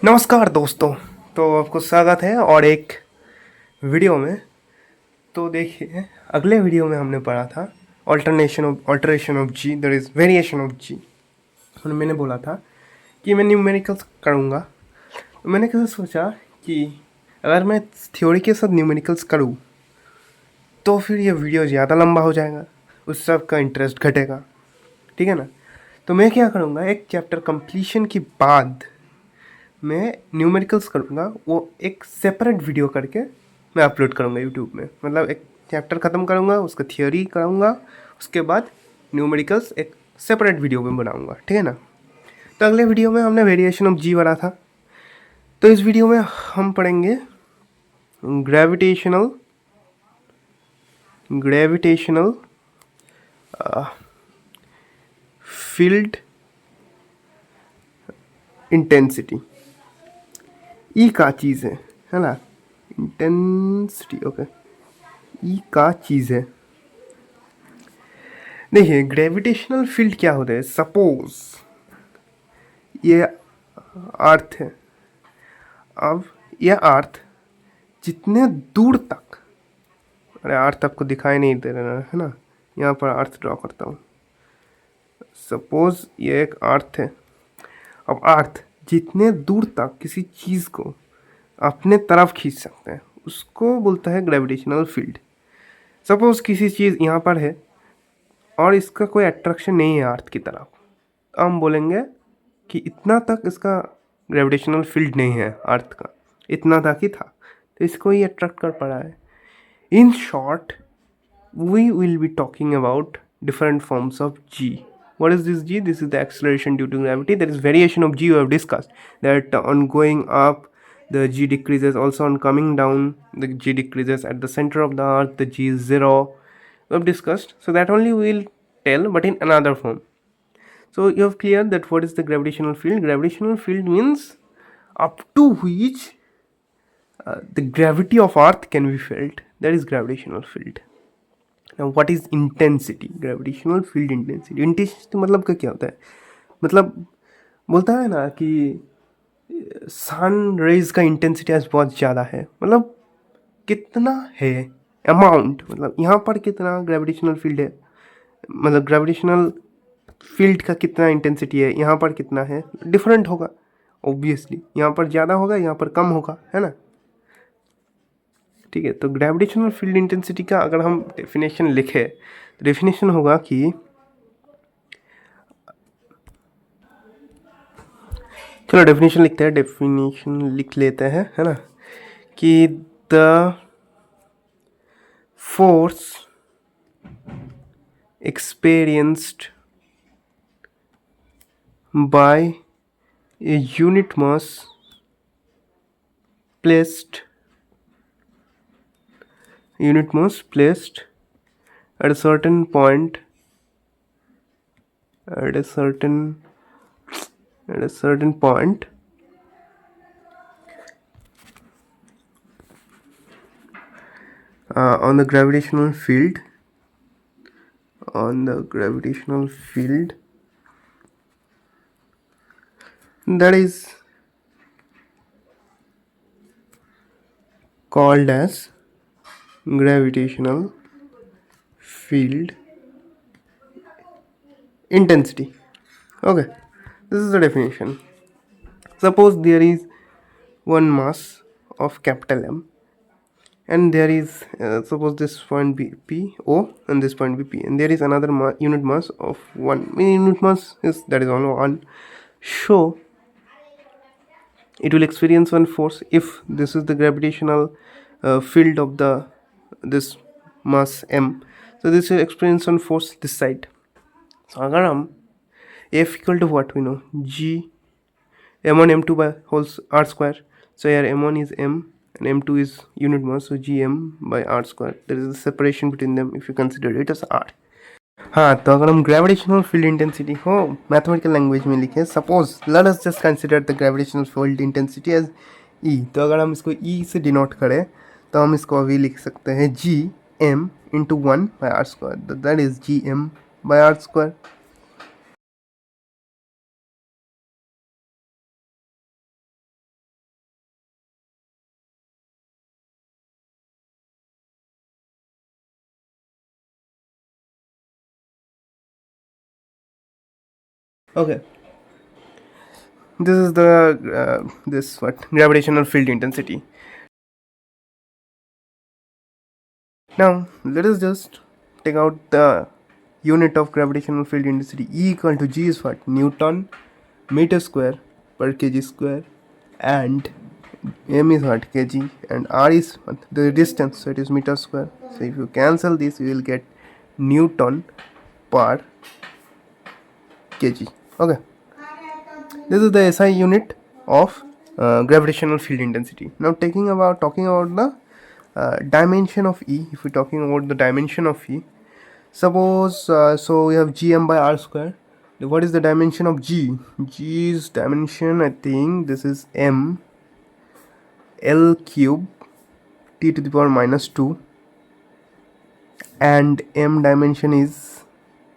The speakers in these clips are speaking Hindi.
नमस्कार दोस्तों। तो आपको स्वागत है और एक वीडियो में। तो देखिए, अगले वीडियो में हमने पढ़ा था alteration of g, that is variation of g. और मैंने बोला था कि मैं न्यूमेरिकल्स करूँगा। तो मैंने कैसे सोचा कि अगर मैं थ्योरी के साथ न्यूमेरिकल्स करूँ तो फिर ये वीडियो ज़्यादा लंबा हो जाएगा, उस सब का इंटरेस्ट घटेगा, ठीक है ना। तो मैं क्या करूँगा, एक चैप्टर कंप्लीशन के बाद मैं न्यूमेरिकल्स करूँगा, वो एक सेपरेट वीडियो करके मैं अपलोड करूँगा यूट्यूब में। मतलब एक चैप्टर ख़त्म करूँगा, उसका थियोरी कराऊँगा, उसके बाद न्यूमेरिकल्स एक सेपरेट वीडियो में बनाऊँगा, ठीक है ना। तो अगले वीडियो में हमने वेरिएशन ऑफ जी पढ़ा था। तो इस वीडियो में हम पढ़ेंगे ग्रेविटेशनल ग्रेविटेशनल फील्ड इंटेंसिटी। ई का चीज़ है ना, इंटेंसिटी, ओके। ई का चीज़ है। देखिए, ग्रेविटेशनल फील्ड क्या होता है। सपोज ये अर्थ है। अब यह अर्थ जितने दूर तक, अरे अर्थ आपको दिखाई नहीं दे रहा है ना, यहाँ पर अर्थ ड्रॉ करता हूँ। सपोज ये एक अर्थ है। अब अर्थ जितने दूर तक किसी चीज़ को अपने तरफ खींच सकते हैं उसको बोलता है ग्रेविटेशनल फील्ड। सपोज किसी चीज़ यहाँ पर है और इसका कोई अट्रैक्शन नहीं है अर्थ की तरफ, तो हम बोलेंगे कि इतना तक इसका ग्रेविटेशनल फील्ड नहीं है अर्थ का, इतना तक ही था, तो इसको ही अट्रैक्ट कर पा रहा है। In short, we will be talking about different forms of g. What is this g? This is the acceleration due to gravity. There is variation of g we have discussed, that on going up the g decreases, also on coming down the g decreases, at the center of the earth the g is 0, we have discussed. So that only we will tell, but in another form. So you have clear that what is the gravitational field. Gravitational field means up to which the gravity of earth can be felt, that is gravitational field. Now what is intensity? Gravitational field intensity. Intensity मतलब का क्या होता है, मतलब बोलता है ना कि सन रेज का इंटेंसिटी आज बहुत ज़्यादा है, मतलब कितना है अमाउंट, मतलब यहाँ पर कितना ग्रेविटेशनल फील्ड है, मतलब ग्रेविटेशनल फील्ड का कितना इंटेंसिटी है, यहाँ पर कितना है, डिफरेंट होगा ऑब्वियसली। यहाँ पर ज़्यादा होगा, यहाँ पर कम होगा, है ना। ठीक है, तो ग्रेविटेशनल फील्ड इंटेंसिटी का अगर हम डेफिनेशन लिखे तो डेफिनेशन होगा कि, चलो डेफिनेशन लिखते हैं, डेफिनेशन लिख लेते हैं, है ना, कि the force experienced bye a unit mass placed at a certain point, at a certain point on the gravitational field, that is called as gravitational field intensity. Okay, this is the definition. Suppose there is one mass of capital M, and there is suppose this point be P O and this point be P, and there is another unit mass of 1. Unit mass is, that is only 1. So it will experience one force if this is the gravitational field of this mass M. So this will experience one force this side. So अगर हम F equal to what we know, G m1 m2 by whole r square. So here m1 is m and m2 is unit mass, so gm by r square. There is a separation between them if you consider it as r. हाँ, तो अगर हम ग्रेविटेशनल फील्ड इंटेंसिटी को मैथमेटिकल लैंग्वेज में लिखें, suppose let us just consider the gravitational field intensity as E, तो अगर हम इसको ई से डिनोट करें तो हम इसको अभी लिख सकते हैं G M into 1 by R square, that is G M by R square. Okay, this is the this what gravitational field intensity. Now let us just take out the unit of gravitational field intensity. E equal to G is what? Newton meter square per kg square, and m is what? Kg, and r is what? The distance, so it is meter square. So if you cancel this, you will get Newton per kg. Okay, this is the SI unit of gravitational field intensity. Now talking about the dimension of E. If we're talking about the dimension of E, suppose so we have gm by r square. What is the dimension of G? G's dimension, I think this is m L cube t to the power minus 2, and m dimension is,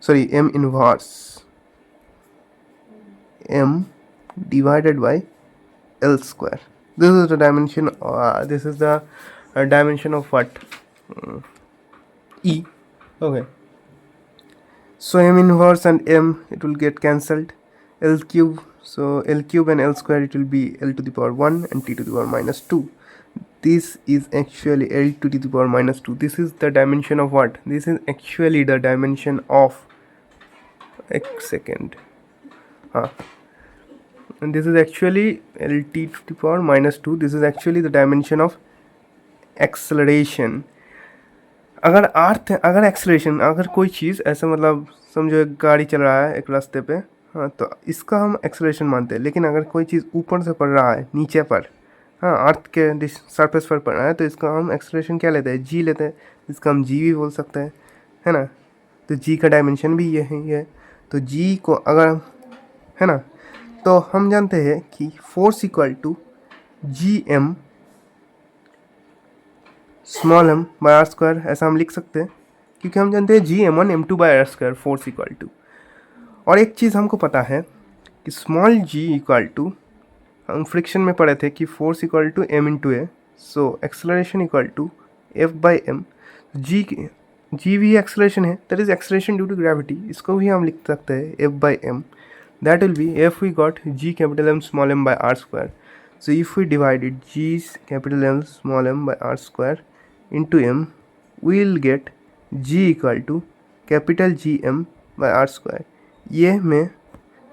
sorry, m inverse m divided by L square. This is the dimension, this is the dimension of what? E. Okay, so m inverse and m, it will get cancelled. L cube, so L cube and L square, it will be L to the power 1 and t to the power minus 2. This is actually L to the power minus 2. This is the dimension of what? This is actually the dimension of and this is actually Lt to the power minus 2. This is actually the dimension of acceleration. अगर एक्सलेशन, अगर कोई चीज़ ऐसा, मतलब समझो एक गाड़ी चल रहा है एक रास्ते पे, हाँ, तो इसका हम एक्सलेशन मानते हैं. लेकिन अगर कोई चीज़ ऊपर से पड़ रहा है नीचे पर, हाँ, अर्थ के सरफेस पर पड़ रहा है, तो इसका हम एक्सलेशन क्या लेते हैं? जी लेते हैं. इसका हम जी भी बोल सकते हैं, है ना. तो जी का डायमेंशन भी ये है. तो जी को अगर, है ना, तो हम जानते हैं कि force equal to G M small M by are square, ऐसा हम लिख सकते हैं, क्योंकि हम जानते हैं G M one M two by are square force equal to. और एक चीज़ हमको पता है कि स्मॉल जी इक्वल टू, हम फ्रिक्शन में पढ़े थे कि force equal to m into a, so acceleration equal to f by m. G भी एक्सलेशन है, that is acceleration due to gravity. इसको भी हम लिख सकते हैं F by M. That will be F we got G capital M small M by are square. So if we divided g capital M small m by r square into m, we will get g equal to capital G m by r square. ये मैं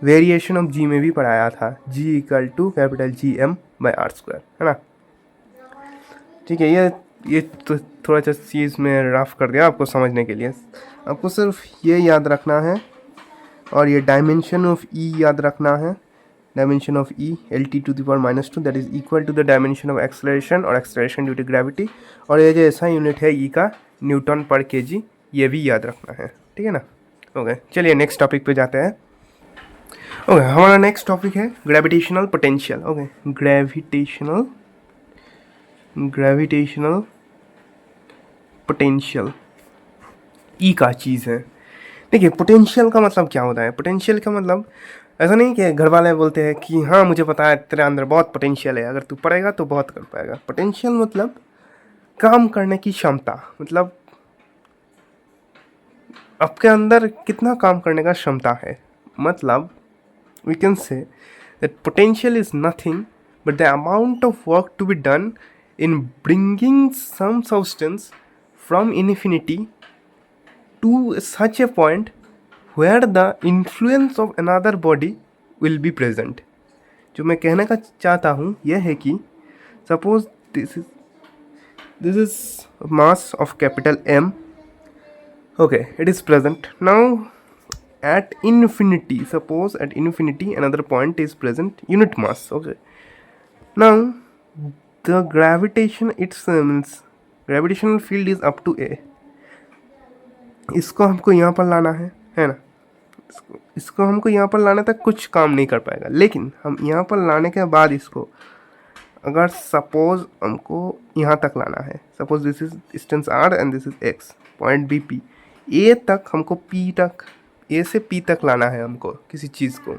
वेरिएशन ऑफ g में भी पढ़ाया था, g equal to capital G M by R square, है ना. ठीक है, ये तो थोड़ा सा चीज़ में रफ कर दिया आपको समझने के लिए. आपको सिर्फ ये याद रखना है, और ये डायमेंशन ऑफ E याद रखना है. Dimension of E Lt to the power minus 2, that is equal to the dimension of acceleration और acceleration due to gravity. और ये जो ऐसा यूनिट है E का, न्यूटन पर केजी, ये भी याद रखना है. ठीक है ना. ओके, चलिए नेक्स्ट टॉपिक पे जाते हैं. ओके, हमारा नेक्स्ट टॉपिक है gravitational potential. Okay, gravitational potential E का चीज़ है. देखिए, पोटेंशियल का मतलब क्या होता है? पोटेंशियल का मतलब ऐसा नहीं कि घर वाले बोलते हैं कि हाँ मुझे पता है तेरे अंदर बहुत पोटेंशियल है, अगर तू पढ़ेगा तो बहुत कर पाएगा. पोटेंशियल मतलब काम करने की क्षमता, मतलब आपके अंदर कितना काम करने का क्षमता है. मतलब we can say that potential is nothing but the amount of work to be done in bringing some substance from infinity to such a point where the influence of another body will be present. जो मैं कहने का चाहता हूँ यह है कि suppose this is mass of capital M. Okay, it is present. Now at infinity, suppose at infinity another point is present, unit mass. Okay, now the gravitation, it's means gravitational field is up to A. इसको हमको यहाँ पर लाना है ना. इसको हमको यहाँ पर लाने तक कुछ काम नहीं कर पाएगा, लेकिन हम यहाँ पर लाने के बाद इसको अगर सपोज हमको यहाँ तक लाना है, suppose this is distance r and this is x, point B P, A तक हमको p तक, ए से p तक लाना है हमको किसी चीज़ को,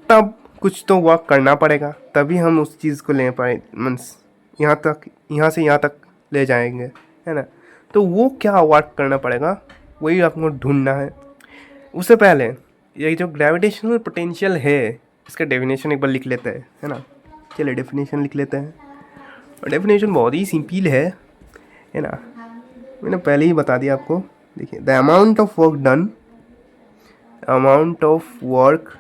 तब कुछ तो वर्क करना पड़ेगा, तभी हम उस चीज़ को ले पाए, मीन्स यहाँ तक, यहाँ से यहाँ तक ले जाएंगे, है ना. तो वो क्या वर्क करना पड़ेगा, वही आपको ढूंढना है. उससे पहले ये जो ग्रेविटेशनल पोटेंशियल है इसका डेफिनेशन एक बार लिख लेते हैं, है ना। चलिए डेफिनेशन लिख लेते हैं, और डेफिनेशन बहुत ही सिंपल है ना। मैंने पहले ही बता दिया आपको। देखिए, द अमाउंट ऑफ वर्क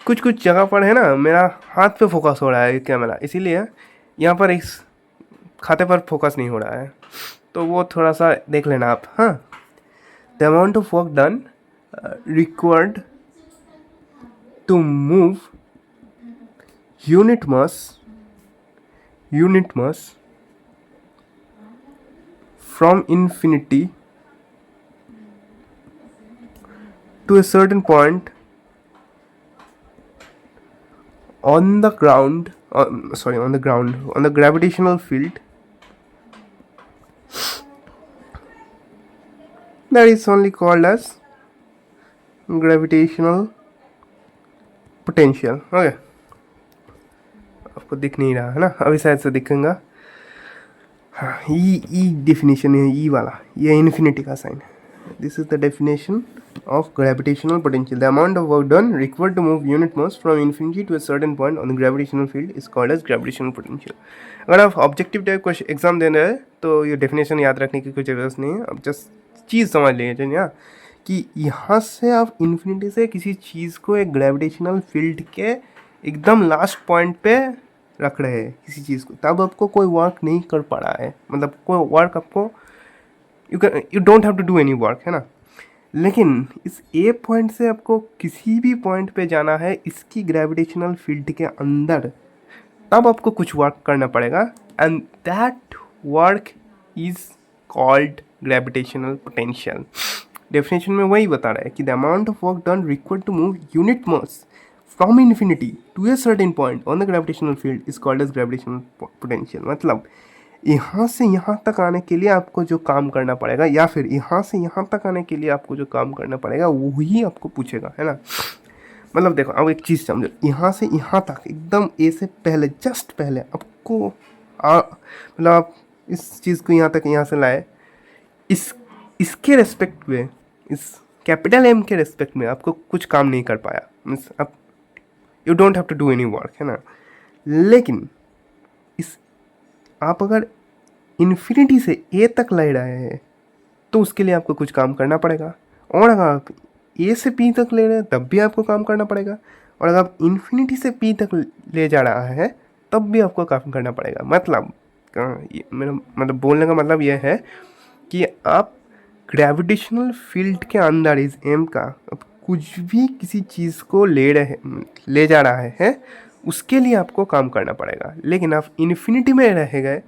कुछ कुछ जगह पर है ना, मेरा हाथ पे फोकस हो रहा है कैमरा, इसीलिए यहाँ पर इस खाते पर फोकस नहीं हो रहा है, तो वो थोड़ा सा देख लेना आप। हाँ, the amount of work done required to move unit mass from infinity to a certain point on the gravitational field that is only called as gravitational potential. Okay, आपको दिख नहीं रहा है ना, अभी शायद से दिखेगा। हाँ, ई डेफिनेशन है, ई वाला, ये इन्फिनिटी का साइन है। This is the definition of gravitational potential, the amount of work done required to move unit mass from infinity to a certain point on the gravitational field is called as gravitational potential. अगर आप ऑब्जेक्टिव टाइप क्वेश्चन एग्जाम दे रहे हैं तो ये डेफिनेशन याद रखने की कोई जरूरत नहीं है। अब जस्ट चीज़ समझ लीजिए ना कि यहाँ से आप इन्फिनिटी से किसी चीज़ को एक ग्रेविटेशनल फील्ड के एकदम लास्ट पॉइंट पे रख रहे हैं किसी चीज़ को, तब आपको कोई वर्क नहीं कर पा रहा है, मतलब कोई वर्क आपको you don't have to do any work, है ना। लेकिन इस ए पॉइंट से आपको किसी भी पॉइंट पे जाना है इसकी ग्रेविटेशनल फील्ड के अंदर, तब आपको कुछ वर्क करना पड़ेगा, and that work is called gravitational potential. Definition में वही बता रहा है कि the amount of work done required to move unit mass from infinity to a certain point on the gravitational field is called as gravitational potential. मतलब यहाँ से यहाँ तक आने के लिए आपको जो काम करना पड़ेगा, या फिर यहाँ से यहाँ तक आने के लिए आपको जो काम करना पड़ेगा वही आपको पूछेगा, है ना। मतलब देखो, अब एक चीज़ समझो, यहाँ से यहाँ तक एकदम ए से पहले, जस्ट पहले आपको मतलब आप इस चीज़ को यहाँ तक यहाँ से लाए, इसके रेस्पेक्ट में, इस कैपिटल एम के रेस्पेक्ट में आपको कुछ काम नहीं कर पाया, मीन्स आप you don't have to do any work, है ना। लेकिन इस आप अगर इन्फिनिटी से ए तक ले रहे हैं तो उसके लिए आपको कुछ काम करना पड़ेगा, और अगर आप ए से पी तक ले रहे हैं तब भी आपको काम करना पड़ेगा, और अगर आप इन्फिनिटी से पी तक ले जा रहा है तब भी आपको काम करना पड़ेगा। मतलब मेरा मतलब बोलने का मतलब यह है कि आप ग्रेविटेशनल फील्ड के अंदर इस एम का अब कुछ भी किसी चीज़ को ले जा रहा है उसके लिए आपको काम करना पड़ेगा। लेकिन आप इन्फिनिटी में रह गए,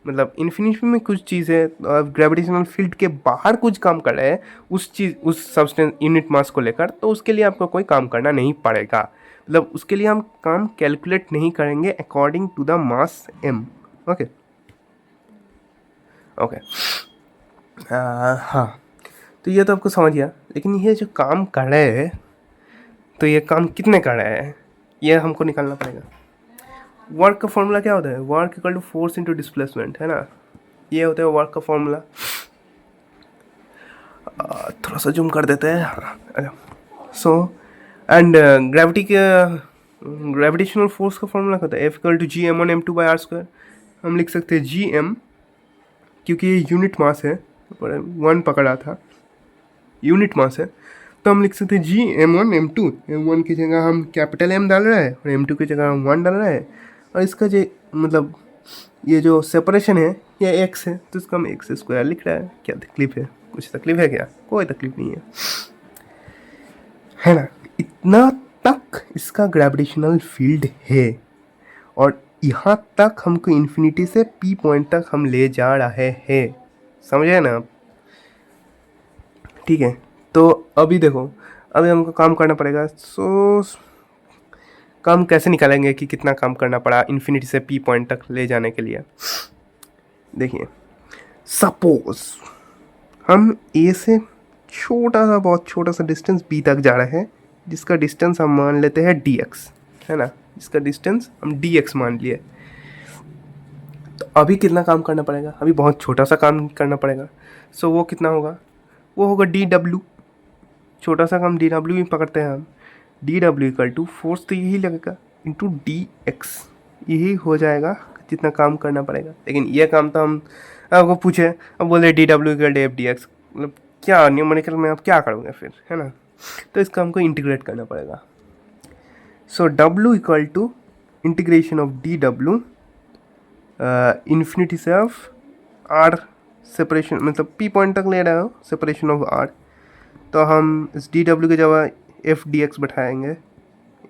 मतलब इन्फिनिटी में कुछ चीज़ है, आप ग्रेविटेशनल फील्ड के बाहर कुछ काम कर रहे हैं उस सब्सटेंस यूनिट मास को लेकर, तो उसके लिए आपको कोई काम करना नहीं पड़ेगा। मतलब उसके लिए हम काम कैलकुलेट नहीं करेंगे according to the mass M. Okay okay, हाँ, तो ये तो आपको समझ गया। लेकिन ये जो काम कर रहे हैं, तो ये काम कितने कर रहे हैं ये हमको निकालना पड़ेगा। वर्क का फॉर्मूला क्या होता है? Work equal to force into displacement, है ना। ये होता है वर्क का फॉर्मूला। थोड़ा सा जूम कर देते हैं। सो एंड ग्रेविटेशनल फोर्स का फॉर्मूला क्या होता है? F equal to G M one M two by R square. हम लिख सकते हैं जी एम, क्योंकि ये यूनिट मास है, वन पकड़ा था, यूनिट मास है, तो हम लिख सकते हैं G M one M two. M one की जगह हम कैपिटल एम डाल रहे हैं और एम टू की जगह हम वन डाल रहे हैं, और इसका जो मतलब ये जो सेपरेशन है ये एक्स है, तो इसका हम एक्स स्क्वायर लिख रहा है। क्या तकलीफ है? कुछ तकलीफ है क्या? कोई तकलीफ नहीं है ना। इतना तक इसका ग्रेविटेशनल फील्ड है, और यहाँ तक हमको इन्फिनिटी से पी पॉइंट तक हम ले जा रहे हैं, समझे ना आप? ठीक है, तो अभी देखो, अभी हमको काम करना पड़ेगा। सो काम कैसे निकालेंगे कि कितना काम करना पड़ा इन्फिनिटी से पी पॉइंट तक ले जाने के लिए? देखिए, सपोज हम ए से छोटा सा, बहुत छोटा सा डिस्टेंस बी तक जा रहे हैं, जिसका डिस्टेंस हम मान लेते हैं डी एक्स, है ना। जिसका डिस्टेंस हम डी एक्स मान लिए। तो अभी कितना काम करना पड़ेगा? अभी बहुत छोटा सा काम करना पड़ेगा। सो वो कितना होगा? वो होगा डी डब्ल्यू, छोटा सा काम डी डब्ल्यू ही पकड़ते हैं हम, D W equal to force तो यही लगेगा इंटू डी एक्स, यही हो जाएगा जितना काम करना पड़ेगा। लेकिन ये काम तो हम आपको पूछे, अब बोले D W equal F d x, मतलब क्या न्यूमेरिकल में आप क्या करोगे फिर, है ना। तो इसका हमको इंटीग्रेट करना पड़ेगा। So W equal to integration of D W infinity से ऑफ आर सेपरेशन, मतलब पी पॉइंट तक ले रहे हो सेपरेशन ऑफ आर, तो हम इस डी डब्ल्यू की जगह एफ डी एक्स बैठाएंगे,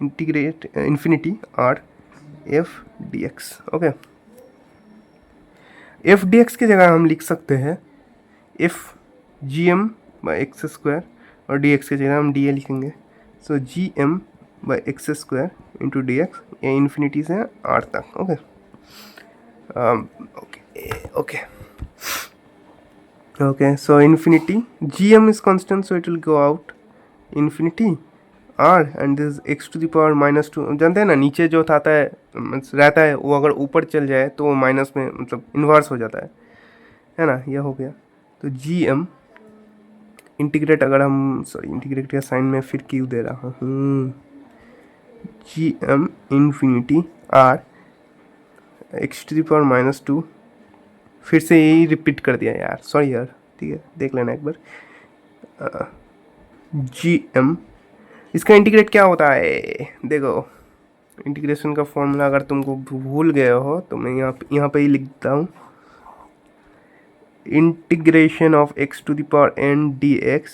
integrate infinity r F d x. Okay, F d x की जगह हम लिख सकते हैं F G M by x square, और डी एक्स की जगह हम डी ए लिखेंगे। So G M by x square into d x, ये इन्फिनिटी से आर तक। Okay okay okay, so infinity G M is constant, so it will go out infinity r and this X to the power -2, जानते हैं ना नीचे जो आता है रहता है वो अगर ऊपर चल जाए तो वो माइनस में मतलब इन्वर्स हो जाता है ना, यह हो गया। तो जी एम इंटीग्रेट, अगर हम सॉरी इंटीग्रेट का साइन में फिर क्यू दे रहा हूँ, G M infinity R X to the power -2, फिर से यही रिपीट कर दिया यार, सॉरी यार, ठीक है देख लेना एक बार। जी एम, इसका इंटीग्रेट क्या होता है, देखो इंटीग्रेशन का फॉर्मूला अगर तुमको भूल गए हो तो मैं यहाँ पे ही लिखता हूँ, integration of X to the power N D X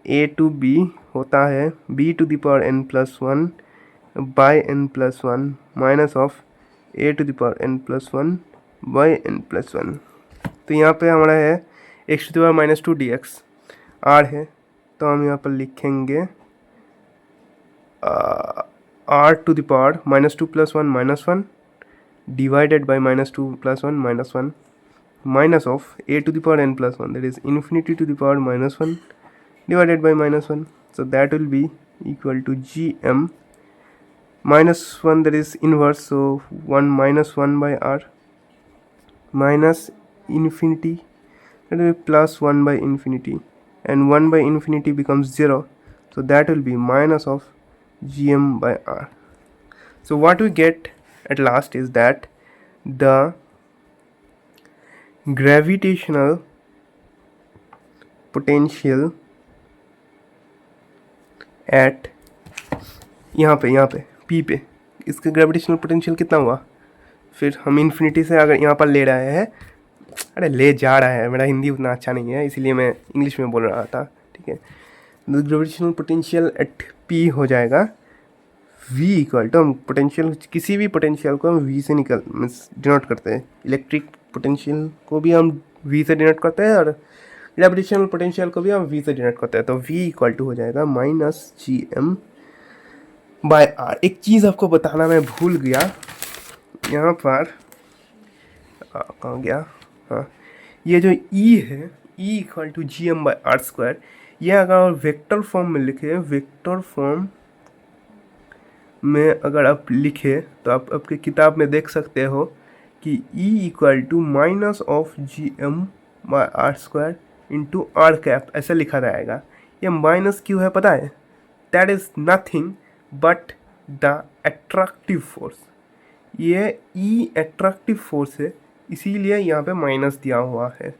A to B होता है B to the power N plus 1 by N plus 1 minus of A to the power N plus 1 by N plus 1। तो यहाँ पे हमारा है X to the power -2 D X, R है तो हम यहाँ पर लिखेंगे R to the power -2 + 1 -1 divided by -2 + 1 -1 minus of a to the power n plus 1, that is infinity to the power -1 divided by -1. So that will be equal to gm -1, that is inverse, so 1 minus 1 by r minus infinity, that will be plus 1 by infinity, and 1 by infinity becomes 0, so that will be minus of gm by r. So what we get at last is that the gravitational potential at यहाँ पे P पे, इसका ग्रेविटेशनल पोटेंशियल कितना हुआ, फिर हम इन्फिनिटी से अगर यहाँ पर ले रहे हैं, अरे ले जा रहा है, मेरा हिंदी उतना अच्छा नहीं है इसीलिए मैं इंग्लिश में बोल रहा था, ठीक है। तो ग्रेविटेशनल पोटेंशियल एट P हो जाएगा V इक्वल टू, हम पोटेंशियल किसी भी पोटेंशियल को हम V से डिनोट करते हैं, इलेक्ट्रिक पोटेंशियल को भी हम V से डिनोट करते हैं और ग्रेविटेशनल पोटेंशियल को भी हम V से डिनोट करते हैं। तो V इक्वल टू हो जाएगा -gm बाय r। एक चीज़ आपको बताना मैं भूल गया, यहाँ पर कहाँ गया, हाँ ये जो E है, E equal to gm by r square, ये अगर वेक्टर फॉर्म में लिखे, वेक्टर फॉर्म में अगर आप लिखे तो आप आपके किताब में देख सकते हो कि E equal to minus of gm by r square into R cap, ऐसा लिखा रहेगा। ये माइनस क्यों है पता है, that is nothing but the attractive force, ये E एट्रैक्टिव फोर्स है इसीलिए यहाँ पे माइनस दिया हुआ है।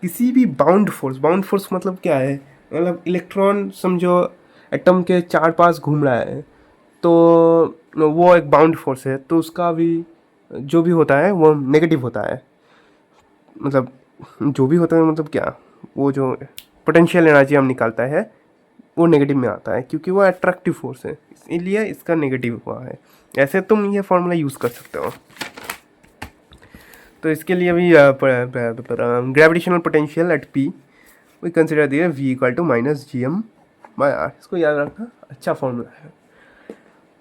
किसी भी बाउंड फोर्स मतलब क्या है, मतलब इलेक्ट्रॉन समझो एटम के चार पास घूम रहा है तो वो एक बाउंड फोर्स है, तो उसका भी जो भी होता है वो नेगेटिव होता है, मतलब जो भी होता है मतलब क्या, वो जो पोटेंशियल एनर्जी हम निकालता है वो नेगेटिव में आता है क्योंकि वो अट्रैक्टिव फोर्स है, इसलिए इसका नेगेटिव हुआ है। ऐसे तुम ये फॉर्मूला यूज़ कर सकते हो। तो इसके लिए भी gravitational potential at P we consider दिए V equal to -gm by r, इसको याद रखना, अच्छा फॉर्मूला है।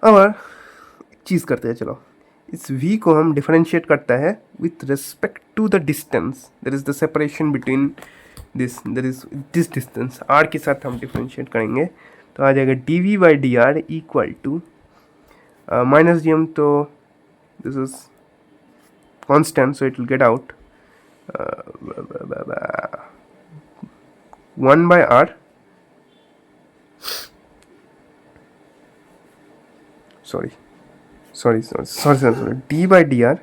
अब एक चीज़ करते हैं, चलो इस V को हम डिफरेंशिएट करता है with respect to the distance, there is the separation between this, there is this distance r के साथ हम डिफरेंशिएट करेंगे तो आ जाएगा dv by D R equal to -gm, तो this is constant, so it will get out 1 by r sorry, d by dr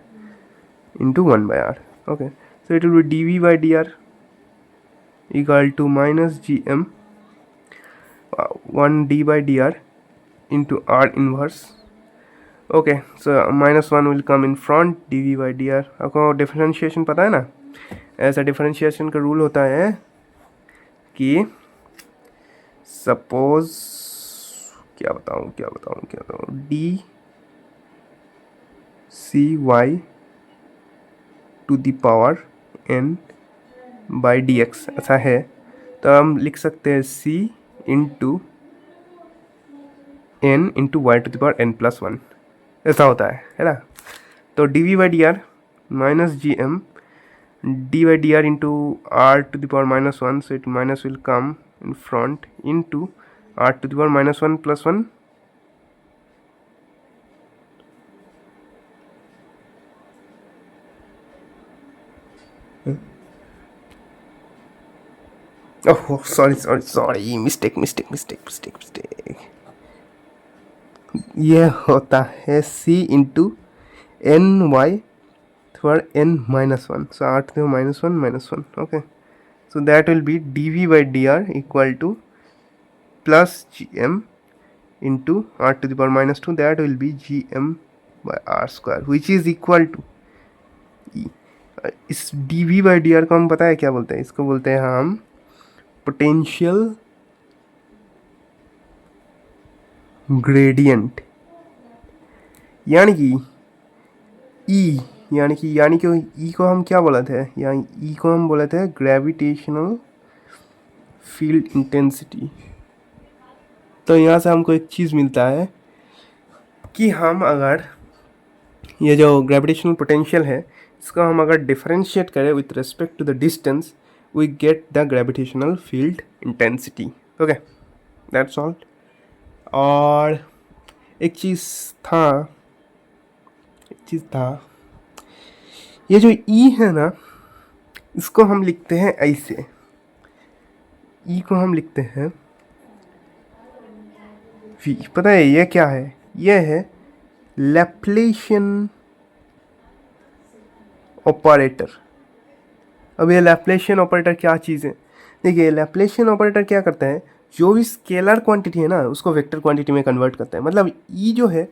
into 1 by r. Okay, so it will be dv by dr equal to minus gm 1 d by dr into r inverse. Okay, so minus 1 will come in front, dv by dr. आपको डिफरेंशिएशन पता है ना? ऐसा डिफरेंशिएशन का रूल होता है कि सपोज क्या बताऊँ D C Y to the power n by D X ऐसा है, तो हम लिख सकते हैं c into n into Y to the power n plus 1 ऐसा होता है ना? तो D V by D R minus G M D by D R into R to the power minus 1, so it minus will come in front into r to the power minus 1 plus 1. Oh, sorry, mistake. ये होता है c into N Y for n minus 1, so r to the power minus 1. Okay, so that will be dv by dr equal to plus gm into r to the power minus 2, that will be gm by r square, which is equal to e. इस dv by dr को हम पता है क्या बोलते हैं? इसको बोलते हैं हम पोटेंशियल ग्रेडियंट, यानी कि ई को हम क्या बोला थे? ई को हम बोले थे ग्रेविटेशनल फील्ड इंटेंसिटी। तो यहाँ से हमको एक चीज़ मिलता है कि हम अगर ये जो ग्रेविटेशनल पोटेंशियल है इसको हम अगर डिफरेंशिएट करें with respect to the distance, we get the gravitational field intensity. Okay, that's all. और एक चीज़ था, ये जो ई है ना, इसको हम लिखते हैं ऐसे, ई को हम लिखते हैं वी। पता है ये क्या है? ये है लैप्लेशियन ऑपरेटर। अब ये लैप्लेशियन ऑपरेटर क्या चीज़ है? देखिए, लैप्लेशियन ऑपरेटर क्या करता है, जो भी स्केलर क्वांटिटी है ना उसको वेक्टर क्वांटिटी में कन्वर्ट करता है। मतलब ई जो है,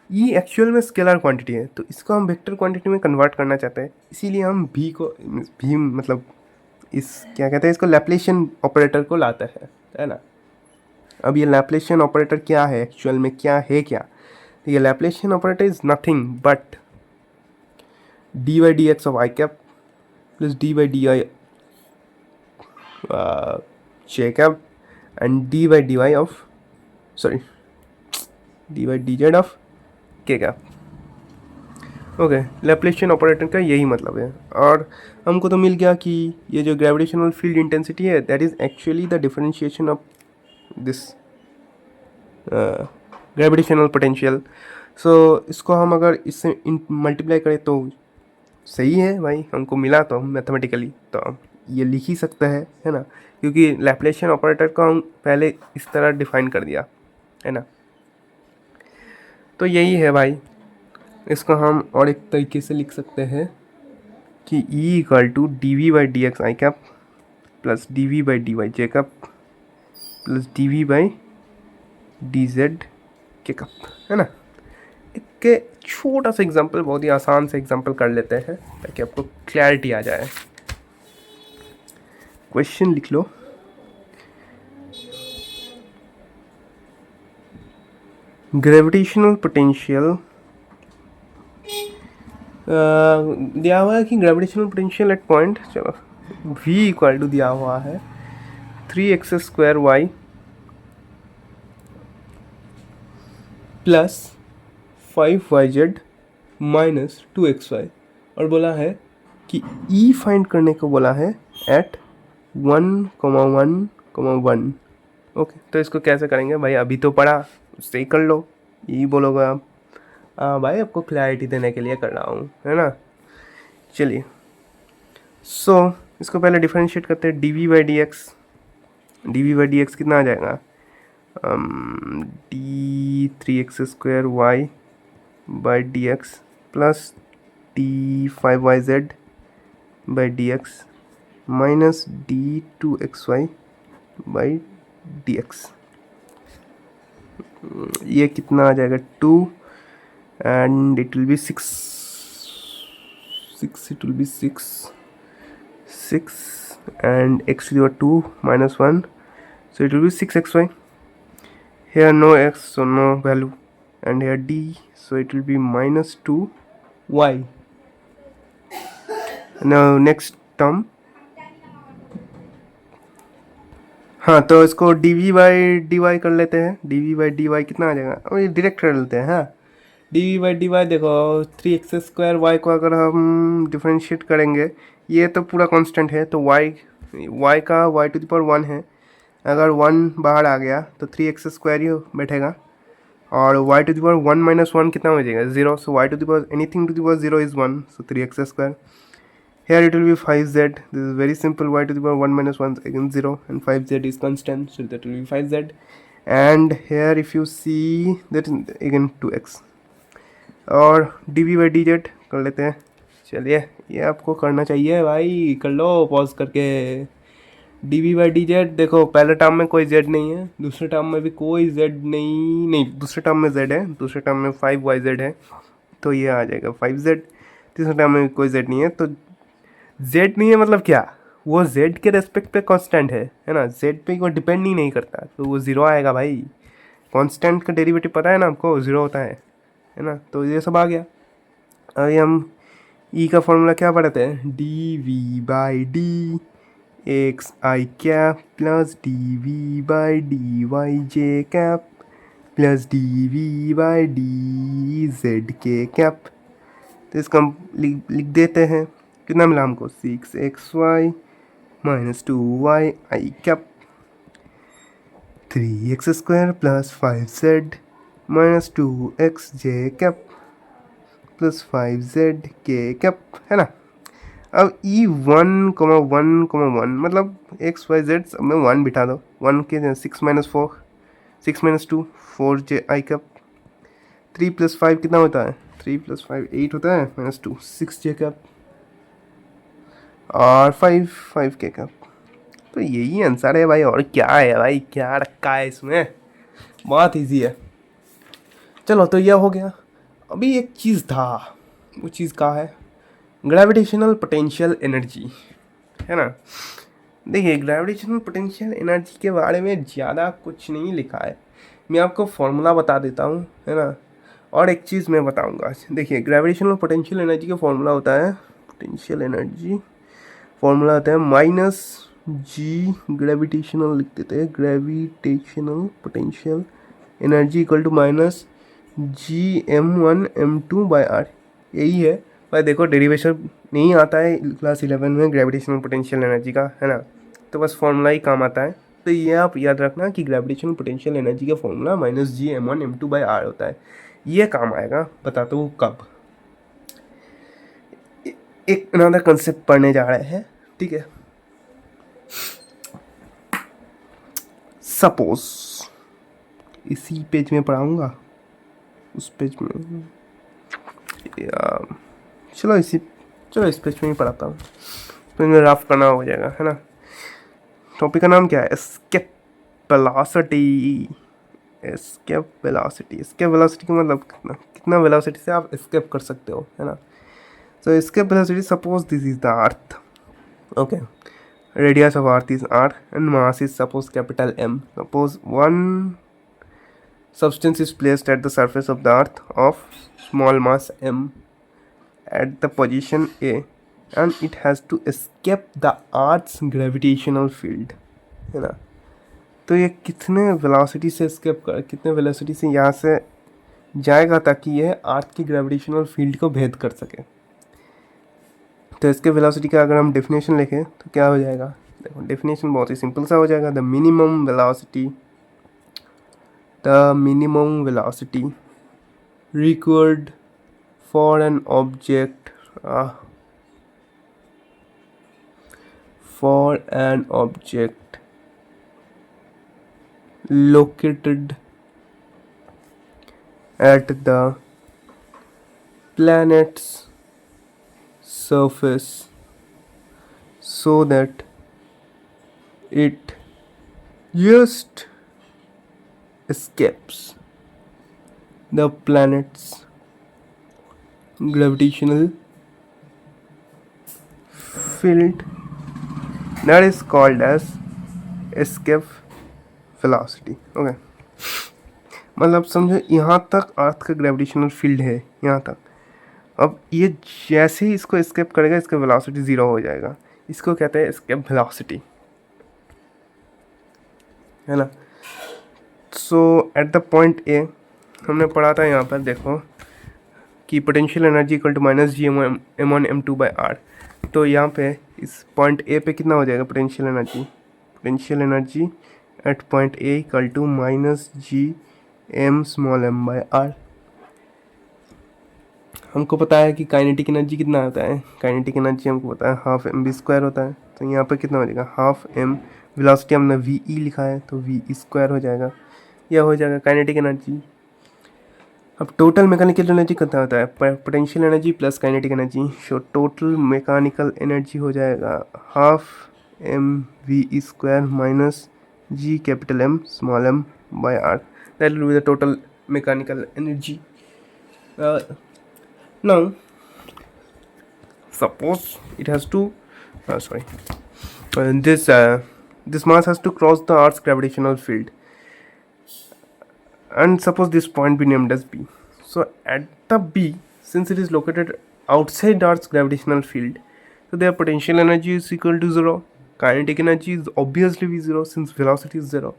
ई एक्चुअल में स्केलर क्वांटिटी है, तो इसको हम वेक्टर क्वांटिटी में कन्वर्ट करना चाहते हैं, इसीलिए हम भी मतलब इस क्या कहते हैं इसको, लैप्लेशियन ऑपरेटर को लाता है ना। अब ये लैप्लेशियन ऑपरेटर क्या है एक्चुअल में, क्या? तो ये Laplacian operator is nothing but d y d x of i cap plus d y d i j cap and d y d y of d y d z of k cap. Okay, Laplacian operator का यही मतलब है। और हमको तो मिल गया कि ये जो ग्रेविटेशनल फील्ड इंटेंसिटी है that is actually the differentiation of this gravitational potential. So इसको हम अगर इससे मल्टीप्लाई करें तो सही है भाई, हमको मिला तो मैथमेटिकली तो हम ये लिख ही सकते हैं, है ना, क्योंकि लैप्लेशियन ऑपरेटर को हम पहले इस तरह डिफाइन कर दिया है ना। तो यही है भाई, इसको हम और एक तरीके से लिख सकते हैं कि E equal to D V by D X I cap plus D V by D Y J cap plus D V by D Z K cap, है ना। एक छोटा सा एग्जांपल, बहुत ही आसान से एग्जांपल कर लेते हैं ताकि आपको क्लैरिटी आ जाए। क्वेश्चन लिख लो, ग्रेविटेशनल पोटेंशियल दिया हुआ है कि ग्रेविटेशनल पोटेंशियल एट पॉइंट, चलो v इक्वल टू दिया हुआ है 3x² plus 5yz minus 2xy, और बोला है कि e फाइंड करने को बोला है एट 1,1,1। ओके, तो इसको कैसे करेंगे भाई? अभी तो पढ़ा, उससे ही कर लो, यही बोलोगे आप। हाँ भाई, आपको क्लैरिटी देने के लिए कर रहा हूँ, है ना। चलिए, सो इसको पहले डिफरेंशिएट करते हैं। D V by D X कितना आ जाएगा? d3x² by dx plus d5yz by dx minus d2xy by dx. ये कितना आ जाएगा 2 and it will be 6 it will be 6 and x to the power 2 minus 1, so it will be 6xy. Here no x, so no value, and here d, so it will be minus 2y. Now next term, हाँ तो इसको dv बाई dy कर लेते हैं. dv बाई dy कितना आ जाएगा, और ये डायरेक्ट कर लेते हैं. हाँ, dv बाई dy देखो 3x² y को अगर हम डिफ्रेंशिएट करेंगे, ये तो पूरा कांस्टेंट है, तो y का y टू द पावर 1 है. अगर 1 बाहर आ गया तो 3x² ही बैठेगा, और y to the power 1 minus 1 कितना हो जाएगा 0. So y to the power anything to the power 0 is 1, so 3x². Here it will be 5z. This is very simple. Y to the power 1 minus 1 is again 0, and 5z is constant, so that will be 5z. And here if you see that again 2x. और dv by dz कर लेते हैं. चलिए, ये आपको करना चाहिए भाई, कर लो पॉज करके. dv by dz देखो, पहले टर्म में कोई z नहीं है, दूसरे टर्म में भी कोई z नहीं, दूसरे टर्म में z है, दूसरे टर्म में 5yz है, तो ये आ जाएगा 5z. तीसरे टर्म में कोई z नहीं है, तो z नहीं है मतलब क्या, वो z के रेस्पेक्ट पे कांस्टेंट है ना, z पे वो डिपेंड ही नहीं करता, तो वो ज़ीरो आएगा भाई. कांस्टेंट का डेरिवेटिव पता है ना आपको, ज़ीरो होता है ना. तो ये सब आ गया. अभी हम e का फॉर्मूला क्या पढ़ते हैं, dv by D X I cap plus dv by D Y J cap plus dv by D Z K cap. तो इसका हम लिख देते हैं. कितना मिला हमको, 6xy minus 2y i cap 3x² plus 5z minus 2xj cap plus 5z k cap, है ना. अब e 1,1,1 मतलब xyz सब में 1 बिठा दो. 1 के 6 माइनस 4, 6 माइनस 2 4j आई कैप. 3 प्लस 5 कितना होता है, 3 प्लस 5 8 होता है, माइनस 2 6j कैप और 5 के कैप. तो यही आंसर है भाई, और क्या है भाई, क्या रखा है इसमें, बहुत इजी है. चलो, तो यह हो गया. अभी एक चीज़ था, वो चीज़ क्या है, ग्रेविटेशनल पोटेंशियल एनर्जी, है ना. देखिए, ग्रेविटेशनल पोटेंशियल एनर्जी के बारे में ज़्यादा कुछ नहीं लिखा है. मैं आपको फॉर्मूला बता देता हूँ, है ना. और एक चीज़ मैं बताऊँगा. देखिए, ग्रेविटेशनल पोटेंशियल एनर्जी का फॉर्मूला होता है, पोटेंशियल एनर्जी फॉर्मूला होता है माइनस जी, ग्रेविटेशनल लिख देते हैं, gravitational potential energy equal to minus Gm1m2/r. यही है भाई. देखो, डेरिवेशन नहीं आता है क्लास 11 में ग्रेविटेशनल पोटेंशियल एनर्जी का, है ना, तो बस फॉर्मूला ही काम आता है. तो ये आप याद रखना कि ग्रेविटेशनल पोटेंशियल एनर्जी का फॉर्मूला माइनस Gm1m2/r होता है. ये काम आएगा, बताता हूँ कब. एक अनदर कंसेप्ट पढ़ने जा रहे हैं, ठीक है. सपोज इसी पेज में पढ़ाऊंगा, उस पेज में या चलो इस पेज में ही पढ़ाता हूँ. तो इनमें रफ करना हो जाएगा, है ना. टॉपिक का नाम क्या है, एस्केप वेलोसिटी. एस्केप वेलोसिटी का मतलब कितना वेलोसिटी से आप एस्केप कर सकते हो, है ना. So escape velocity, suppose this is the earth, okay, radius of earth is r and mass is suppose capital M. Suppose one substance is placed at the surface of the earth of small mass m at the position A and it has to escape the earth's gravitational field, है ना. तो ये कितने वेलोसिटी से एस्केप कर, कितने वेलोसिटी से यहाँ से जाएगा ताकि ये अर्थ की ग्रेविटेशनल फील्ड को भेद कर सके. तो इसके वेलोसिटी का अगर हम डेफिनेशन लिखें तो क्या हो जाएगा, देखो डेफिनेशन बहुत ही सिंपल सा हो जाएगा. The minimum velocity required for an object located at the planet's surface so that it just escapes the planet's gravitational field, that is called as escape velocity. Okay, मतलब समझो यहाँ तक अर्थ का ग्रेविटेशनल फील्ड है, यहाँ तक। अब ये जैसे ही इसको एस्केप करेगा इसका वेलोसिटी ज़ीरो हो जाएगा, इसको कहते हैं एस्केप वेलोसिटी, है ना। So at the point A हमने पढ़ा था यहाँ पर, देखो कि potential energy equal to minus G M one M two by R. तो यहाँ पे इस पॉइंट ए पे कितना हो जाएगा potential energy at point A equal to minus G M small M by R. हमको पता है कि काइनेटिक एनर्जी कितना होता है, काइनेटिक एनर्जी हमको पता है हाफ एम बी स्क्वायर होता है। तो यहाँ पे कितना हो जाएगा हाफ एम, वेलोसिटी हमने वी ई लिखा है तो वी ई स्क्वायर हो जाएगा, यह हो जाएगा काइनेटिक एनर्जी। अब टोटल मैकेनिकल एनर्जी कितना होता है, potential energy plus kinetic energy, so total mechanical energy हो जाएगा half M V square minus G capital M small M by R, that will be the total mechanical energy. Now suppose it has to this mass has to cross the Earth's gravitational field, and suppose this point be named as B. So at the B, since it is located outside Earth's gravitational field, so their potential energy is equal to 0. Kinetic energy is obviously be 0 since velocity is 0.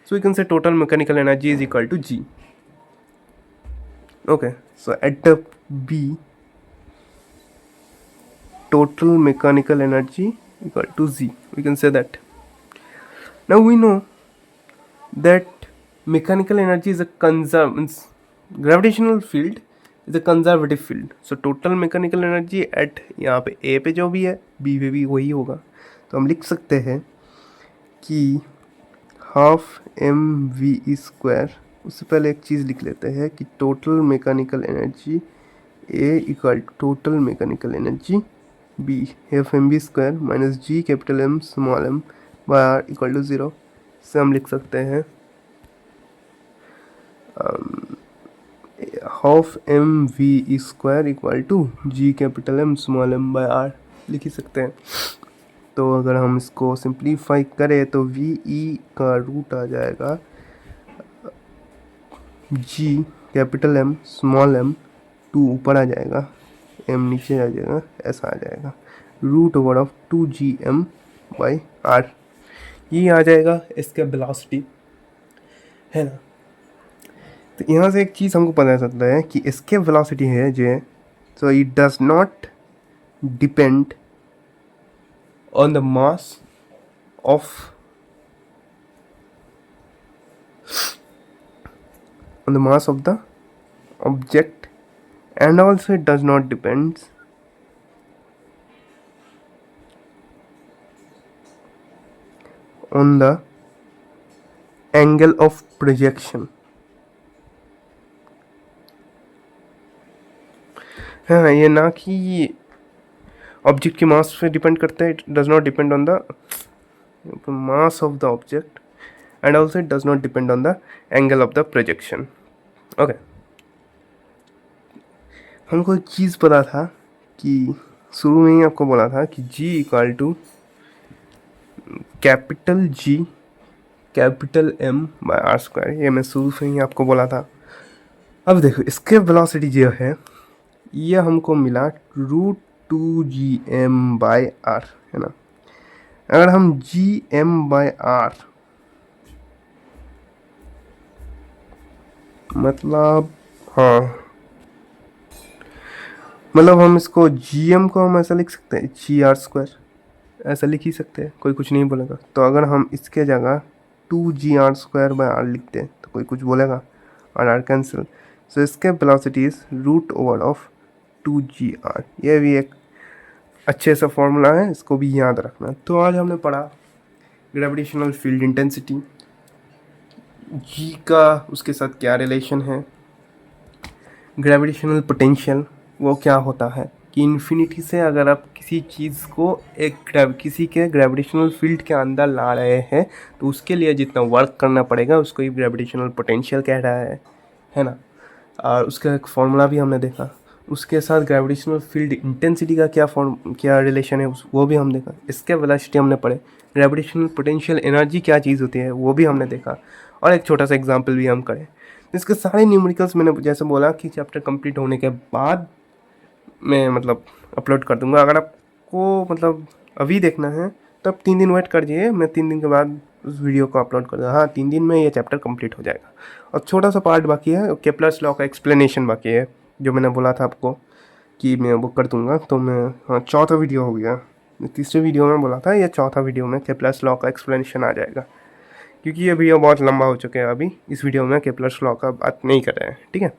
So we can say total mechanical energy is equal to G. Okay, so at the B, total mechanical energy equal to Z. We can say that. Now we know that mechanical energy is a gravitational field is a conservative field. So total mechanical energy at यहाँ पे A पे जो भी है B पे भी वही होगा। तो हम लिख सकते हैं कि हाफ एम वी स्क्वायर, उससे पहले एक चीज़ लिख लेते हैं कि total mechanical energy A equal total mechanical energy B, F M B square minus G capital M small M by R equal to 0। से हम लिख सकते हैं half M V square equal to G capital M small M by R लिख ही सकते हैं। तो अगर हम इसको सिंप्लीफाई करें तो वी ई का रूट आ जाएगा G capital M small m, two ऊपर आ जाएगा, एम नीचे आ जाएगा, ऐसा आ जाएगा root over of 2gm by R, ये आ जाएगा इसका वेलोसिटी, है ना। तो यहाँ से एक चीज़ हमको पता चलता है कि इसके वेलोसिटी है जो, so it does not depend on the mass of the object, and also it does not depend on the angle of projection. हाँ, ये ना कि ऑब्जेक्ट के मास पे डिपेंड करता है, it does not depend on the mass of the object, and also it does not depend on the angle of the projection. Okay, हमको एक चीज़ पता था कि शुरू में ही आपको बोला था कि G equal to capital G capital M by are square, ये मैं शुरू से ही आपको बोला था। अब देखो इसके वेलोसिटी जो है ये हमको मिला रूट 2gm बाय आर, है ना। अगर हम gm बाय आर मतलब, हाँ मतलब हम इसको gm को हम ऐसा लिख सकते हैं जी आर स्क्वायर, ऐसा लिख ही सकते हैं, कोई कुछ नहीं बोलेगा। तो अगर हम इसके जगह 2g r square by are लिखते हैं तो कोई कुछ बोलेगा और आर कैंसिल। सो इसके velocity is root over of 2gr, ये भी एक अच्छे सा फॉर्मूला है, इसको भी याद रखना। तो आज हमने पढ़ा ग्रेविटेशनल फील्ड इंटेंसिटी, जी का उसके साथ क्या रिलेशन है, ग्रेविटेशनल पोटेंशियल वो क्या होता है कि इन्फिनिटी से अगर आप किसी चीज़ को किसी के ग्रेविटेशनल फील्ड के अंदर ला रहे हैं तो उसके लिए जितना वर्क करना पड़ेगा उसको ही ग्रेविटेशनल पोटेंशियल कह रहा है ना। और उसका एक फॉर्मूला भी हमने देखा, उसके साथ ग्रेविटेशनल फील्ड इंटेंसिटी का क्या रिलेशन है वो भी हम देखा, इसके वेलोसिटी हमने पढ़े, ग्रेविटेशनल पोटेंशियल एनर्जी क्या चीज़ होती है वो भी हमने देखा, और एक छोटा सा एग्जाम्पल भी हम करें। इसके सारे न्यूमेरिकल्स मैंने जैसे बोला कि चैप्टर कंप्लीट होने के बाद मैं मतलब अपलोड कर दूंगा। अगर आपको मतलब अभी देखना है तो आप 3 दिन वेट कर जाइए, मैं 3 दिन के बाद उस वीडियो को अपलोड कर दूँगा। हाँ, 3 दिन में ये चैप्टर कंप्लीट हो जाएगा। और छोटा सा पार्ट बाकी है, केप्लर्स लॉ का एक्सप्लेनेशन बाकी है, जो मैंने बोला था आपको कि मैं वो कर दूंगा। तो मैं हाँ, चौथा वीडियो हो गया, तीसरे वीडियो में बोला था, ये चौथा वीडियो में केप्लर्स लॉ का एक्सप्लेनेशन आ जाएगा, क्योंकि ये वीडियो बहुत लंबा हो चुका है। अभी इस वीडियो में केप्लर्स लॉ का बात नहीं कर रहे हैं, ठीक है।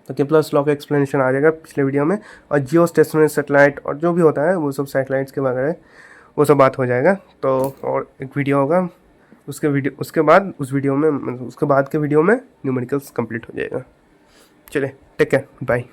तो केप्लर्स लॉ का एक्सप्लेनेशन आ जाएगा पिछले वीडियो में, और जियो स्टेशनरी सेटेलाइट और जो भी होता है वो सब सैटेलाइट्स के वगैरह वो सब बात हो जाएगा। तो और एक वीडियो होगा उसके बाद उस वीडियो में मतलब उसके बाद के वीडियो में न्यूमेरिकल्स कंप्लीट हो जाएगा। चलिए, टेक केयर, बाय।